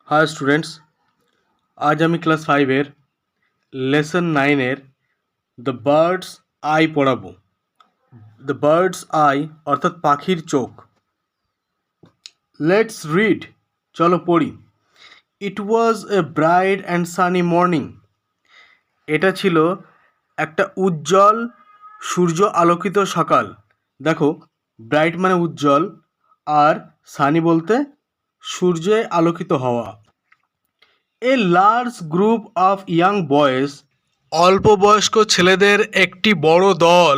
High students, আজ আমি class 5-এর লেসন 9-এর দ্য বার্ডস আই পড়াবো। দ্য বার্ডস আই অর্থাৎ পাখির চোখ। লেটস রিড, চলো পড়ি। It was a bright and sunny morning. এটা ছিল একটা উজ্জ্বল সূর্য আলোকিত সকাল। দেখো, ব্রাইট মানে উজ্জ্বল, আর সানি বলতে সূর্যে আলোকিত হওয়া। A large group of young boys, অল্প বয়স্ক ছেলেদের একটি বড় দল,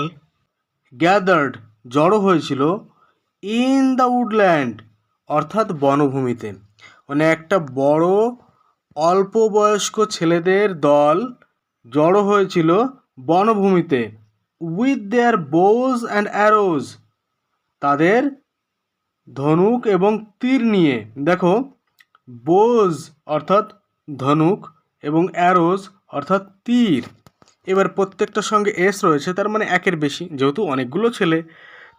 গ্যাদার্ড জড়ো হয়েছিল, ইন দ্য উডল্যান্ড অর্থাৎ বনভূমিতে। মানে একটা বড় অল্প বয়স্ক ছেলেদের দল জড়ো হয়েছিল বনভূমিতে। With their bows and arose, তাদের ধনুক এবং তীর নিয়ে। দেখো, বোজ অর্থাৎ ধনুক এবং অ্যারোজ অর্থাৎ তীর। এবার প্রত্যেকটার সঙ্গে এস রয়েছে, তার মানে একের বেশি। যেহেতু অনেকগুলো ছেলে,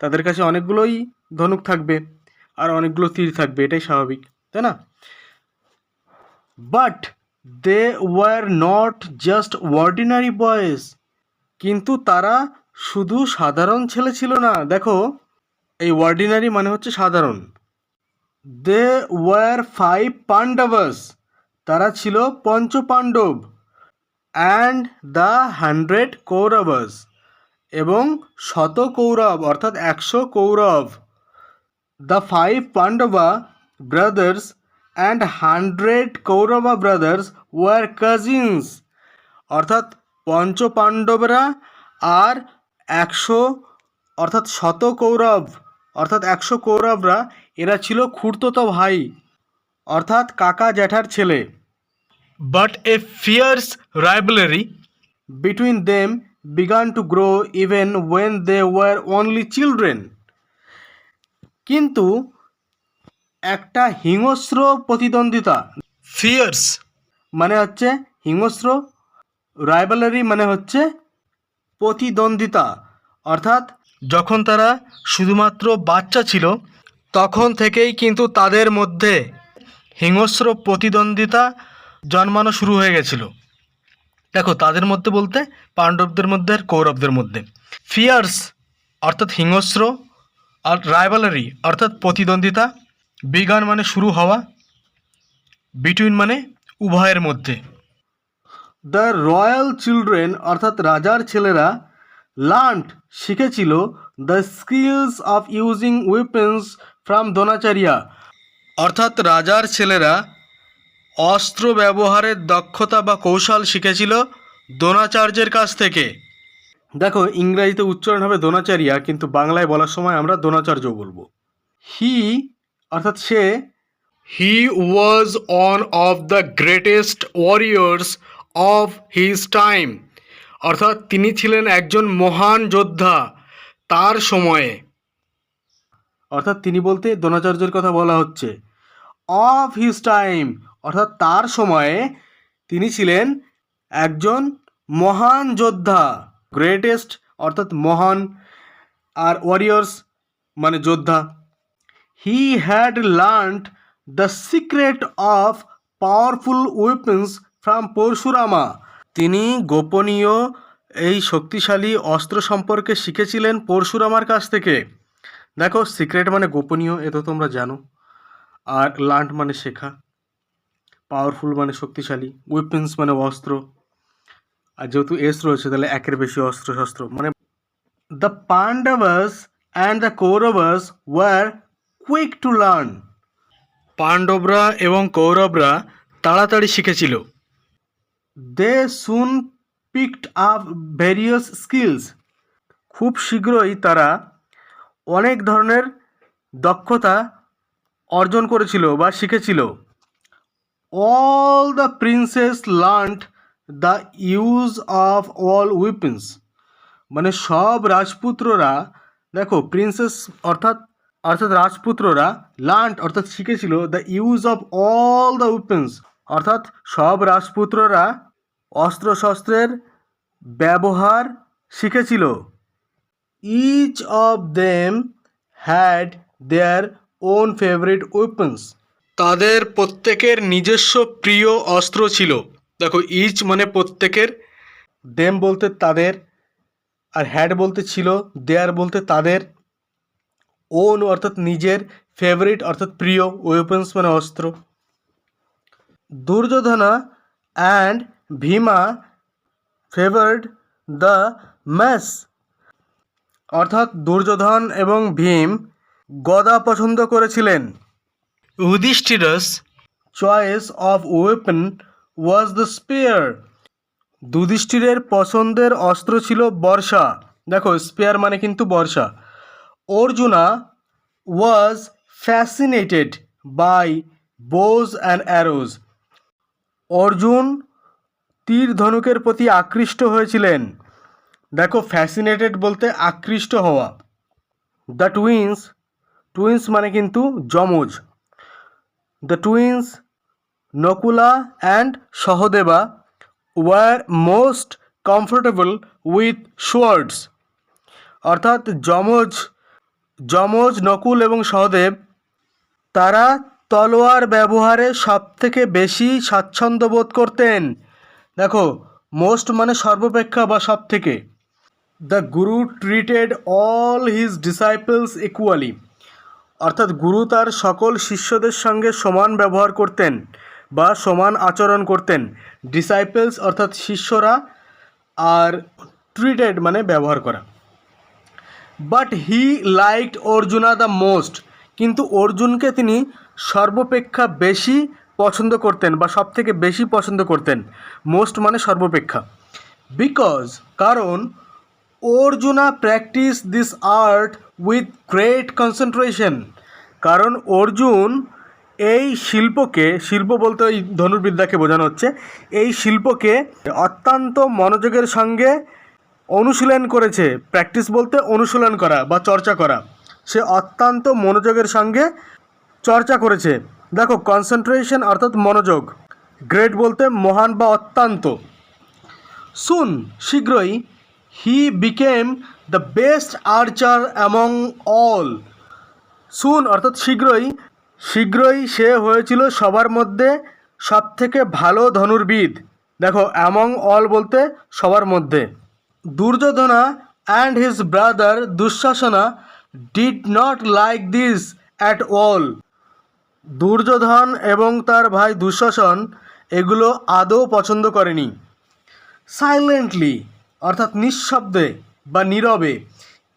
তাদের কাছে অনেকগুলোই ধনুক থাকবে আর অনেকগুলো তীর থাকবে, এটাই স্বাভাবিক, তাই না? But they were not just ordinary boys, কিন্তু তারা শুধু সাধারণ ছেলে ছিল না। দেখো, এই অর্ডিনারি মানে হচ্ছে সাধারণ। দে ওয়ার 5 পাণ্ডবাস, তারা ছিল পঞ্চপাণ্ডব। অ্যান্ড দ্য 100 কৌরবাস, এবং 100 কৌরব অর্থাৎ 100 Kaurava. The 5 Pandava brothers and 100 Kaurava brothers were cousins, অর্থাৎ পঞ্চপাণ্ডবরা আর 100 অর্থাৎ 100 কৌরব অর্থাৎ 100 কৌরবরা, এরা ছিল খুড়তুতো ভাই অর্থাৎ কাকা জ্যাঠার ছেলে। But a fierce rivalry between them began to grow even when they were only children, কিন্তু একটা হিংস্র প্রতিদ্বন্দ্বিতা। ফিয়ার্স মানে হচ্ছে হিংস্র, রাইভেলারি মানে হচ্ছে প্রতিদ্বন্দ্বিতা। অর্থাৎ যখন তারা শুধুমাত্র বাচ্চা ছিল, তখন থেকেই কিন্তু তাদের মধ্যে হিংস্র প্রতিদ্বন্দ্বিতা জন্মানো শুরু হয়ে গেছিল। দেখো, তাদের মধ্যে বলতে পাণ্ডবদের মধ্যে আর কৌরবদের মধ্যে। ফিয়ার্স অর্থাৎ হিংস্র, আর রাইভালারি অর্থাৎ প্রতিদ্বন্দ্বিতা, বিগান মানে শুরু হওয়া, বিটুইন মানে উভয়ের মধ্যে। দ্য রয়্যাল চিলড্রেন অর্থাৎ রাজার ছেলেরা, লার্নড শিখেছিল the skills of using weapons from Dronacharya, অর্থাৎ রাজার ছেলেরা অস্ত্র ব্যবহারের দক্ষতা বা কৌশল শিখেছিল দ্রোণাচার্যের কাছ থেকে। দেখো, ইংরেজিতে উচ্চারণ হবে দ্রোণাচার্য, কিন্তু বাংলায় বলার সময় আমরা দ্রোণাচার্য বলবো। হি অর্থাৎ সে, he was one of the greatest warriors of his time, অর্থাৎ তিনি ছিলেন একজন মহান যোদ্ধা তার সময়ে। অর্থাৎ তিনি বলতে দ্রোণাচার্যের কথা বলা হচ্ছে। অফ হিজ টাইম অর্থাৎ তার সময়ে তিনি ছিলেন একজন মহান যোদ্ধা। গ্রেটেস্ট অর্থাৎ মহান, আর ওয়ারিয়র্স মানে যোদ্ধা। He had learned the secret of powerful weapons from Parashurama, তিনি গোপনীয় এই শক্তিশালী অস্ত্র সম্পর্কে শিখেছিলেন পরশুরামার কাছ থেকে। দেখো, সিক্রেট মানে গোপনীয়, এ তো তোমরা জানো। আর লার্ন মানে শেখা, পাওয়ারফুল মানে শক্তিশালী, ওয়েপন্স মানে অস্ত্র, আর যেহেতু এস রয়েছে তাহলে একের বেশি অস্ত্র শস্ত্র মানে। The Pandavas and the Kauravas were quick to learn, পাণ্ডবরা এবং কৌরবরা তাড়াতাড়ি শিখেছিল। They soon picked up various skills, খুব শীঘ্রই তারা অনেক ধরনের দক্ষতা অর্জন করেছিল বা শিখেছিল। All the princes learned the use of all weapons, মানে সব রাজপুত্ররা, দেখো প্রিন্সেস অর্থাৎ অর্থাৎ রাজপুত্ররা, লার্নড অর্থাৎ শিখেছিল the use of all the weapons, অর্থাৎ সব রাজপুত্ররা অস্ত্রশস্ত্রের ব্যবহার শিখেছিল। Each of them had their own favourite weapons, তাদের প্রত্যেকের নিজস্ব প্রিয় অস্ত্র ছিল। দেখো ইচ মানে প্রত্যেকের, দেম বলতে তাদের, আর হ্যাড বলতে ছিল, দেয়ার বলতে তাদের, ওন অর্থাৎ নিজের, ফেভারিট অর্থাৎ প্রিয়, ওয়েপন্স মানে অস্ত্র। Duryodhana and Bhima favoured the mace, অর্থাৎ দুর্যোধন এবং ভীম গদা পছন্দ করেছিলেন। Yudhishthira's choice of weapon was the spear, যুধিষ্ঠিরের পছন্দের অস্ত্র ছিল বর্ষা। দেখো স্পিয়ার মানে কিন্তু বর্ষা। Arjuna was fascinated by bows and arrows, Arjun তীর ধনুকের প্রতি আকৃষ্ট হয়েছিলেন। দেখো ফ্যাসিনেটেড বলতে আকৃষ্ট হওয়া। দ্য টুইন্স, টুইন্স মানে কিন্তু যমজ। The twins Nakula and Sahadeva were most comfortable with swords, অর্থাৎ যমজ নকুল এবং সহদেব তারা তলোয়ার ব্যবহারে সবথেকে বেশি স্বাচ্ছন্দ্য বোধ করতেন। দেখো মোস্ট মানে সর্বাপেক্ষা বা সব থেকে। The Guru treated all his disciples equally, অর্থাৎ গুরু তার সকল শিষ্যদের সঙ্গে সমান ব্যবহার করতেন বা সমান আচরণ করতেন। ডিসাইপলস অর্থাৎ শিষ্যরা, আর ট্রিটেড মানে ব্যবহার করা। But he liked Arjuna the most, কিন্তু অর্জুনকে তিনি সর্বাপেক্ষা বেশি পছন্দ করতেন বা সব থেকে বেশি পছন্দ করতেন। মোস্ট মানে সর্বাপেক্ষা। বিকজ কারণ Arjuna practice this art with great concentration, কারণ অর্জুন এই শিল্পকে, শিল্প বলতে ওই ধনুর্বিদ্যাকে বোঝানো হচ্ছে, এই শিল্পকে অত্যন্ত মনোযোগের সঙ্গে অনুশীলন করেছে। প্র্যাকটিস বলতে অনুশীলন করা বা চর্চা করা, সে অত্যন্ত মনোযোগের সঙ্গে চর্চা করেছে। দেখো কনসেন্ট্রেশন অর্থাৎ মনোযোগ, গ্রেট বলতে মহান বা অত্যন্ত। সুন শীঘ্রই he became the best archer among all, soon অর্থাৎ শীঘ্রই সে হয়েছিল সবার মধ্যে সবথেকে ভালো ধনুর্বিদ। দেখো অ্যামং অল বলতে সবার মধ্যে। Duryodhana and his brother Dushasana did not like this at all, Duryodhan এবং তার ভাই দুঃশাসন এগুলো আদৌ পছন্দ করেনি। সাইলেন্টলি অর্থাৎ নিঃশব্দে বা নীরবে,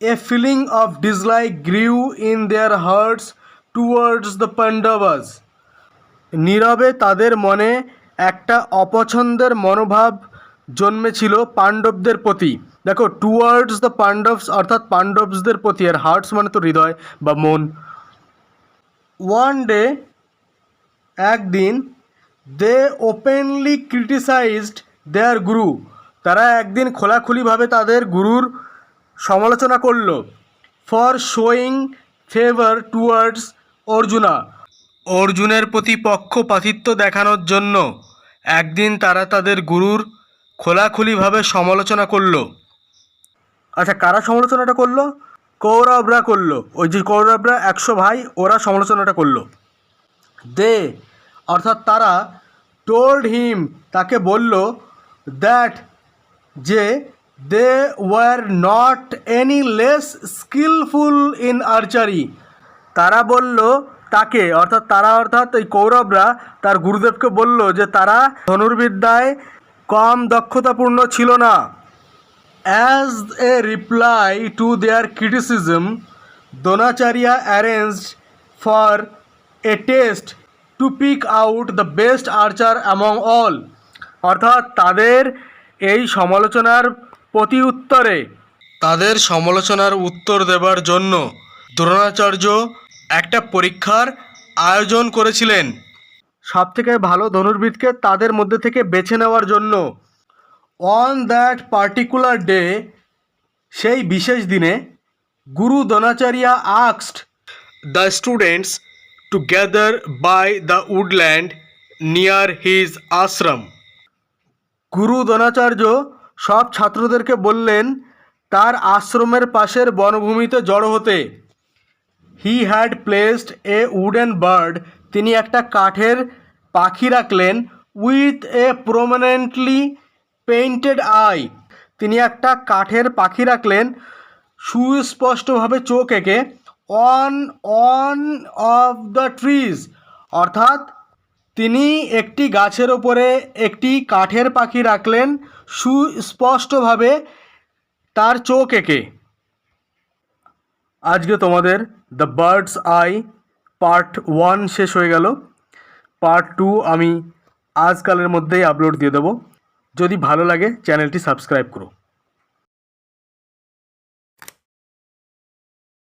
a feeling of dislike grew in their hearts towards the Pandavas, নীরবে তাদের মনে একটা অপছন্দের মনোভাব জন্মেছিল পাণ্ডবদের প্রতি। দেখো টুয়ার্ডস দ্য পাণ্ডবস অর্থাৎ পাণ্ডবসদের প্রতি, আর হার্টস মানে তো হৃদয় বা মন। ওয়ান ডে একদিন, দে ওপেনলি ক্রিটিসাইজড দেয়ার গুরু, তারা একদিন খোলাখুলিভাবে তাদের গুরুর সমালোচনা করল। For showing favour towards Arjuna, অর্জুনের প্রতি পক্ষপাতিত্ব দেখানোর জন্য একদিন তারা তাদের গুরুর খোলাখুলিভাবে সমালোচনা করল। আচ্ছা কারা সমালোচনাটা করলো? কৌরবরা করলো, ওই যে কৌরবরা 100 ভাই, ওরা সমালোচনাটা করলো। দে অর্থাৎ তারা, টোল্ড হিম তাকে বলল, দ্যাট যে they were not any less skilful in archery, তারা বলল তাকে, অর্থাৎ তারা অর্থাৎ এই কৌরবরা তার গুরুদেবকে বলল যে তারা ধনুর্বিদ্যায় কম দক্ষতাপূর্ণ ছিল না। As a reply to their criticism, Dronacharya arranged for a test to pick out the best archer among all, অর্থাৎ তাদের এই সমালোচনার প্রতি উত্তরে, তাদের সমালোচনার উত্তর দেবার জন্য দ্রোণাচার্য একটা পরীক্ষার আয়োজন করেছিলেন, সবথেকে ভালো ধনুর্বিদকে তাদের মধ্যে থেকে বেছে নেওয়ার জন্য। অন দ্যাট পার্টিকুলার ডে, সেই বিশেষ দিনে, Guru Dronacharya asked the students to gather by the woodland near his ashram, Guru Dronacharya সব ছাত্রদেরকে বললেন তার আশ্রমের পাশের বনভূমিতে জড়ো হতে। He had placed A wooden bird তিনি একটা কাঠের পাখি রাখলেন with a prominently painted I. তিনি একটা কাঠের পাখি রাখলেন সুস্পষ্টভাবে চোখ এঁকে on on of the trees, অর্থাৎ তিনি একটি গাছের ওপরে একটি কাঠের পাখি রাখলেন সুস্পষ্টভাবে তার চোখ এঁকে। আজকে তোমাদের দ্য বার্ডস আই পার্ট 1 শেষ হয়ে গেল। পার্ট 2 আমি আজকালের মধ্যেই আপলোড দিয়ে দেবো। যদি ভালো লাগে চ্যানেলটি সাবস্ক্রাইব করো।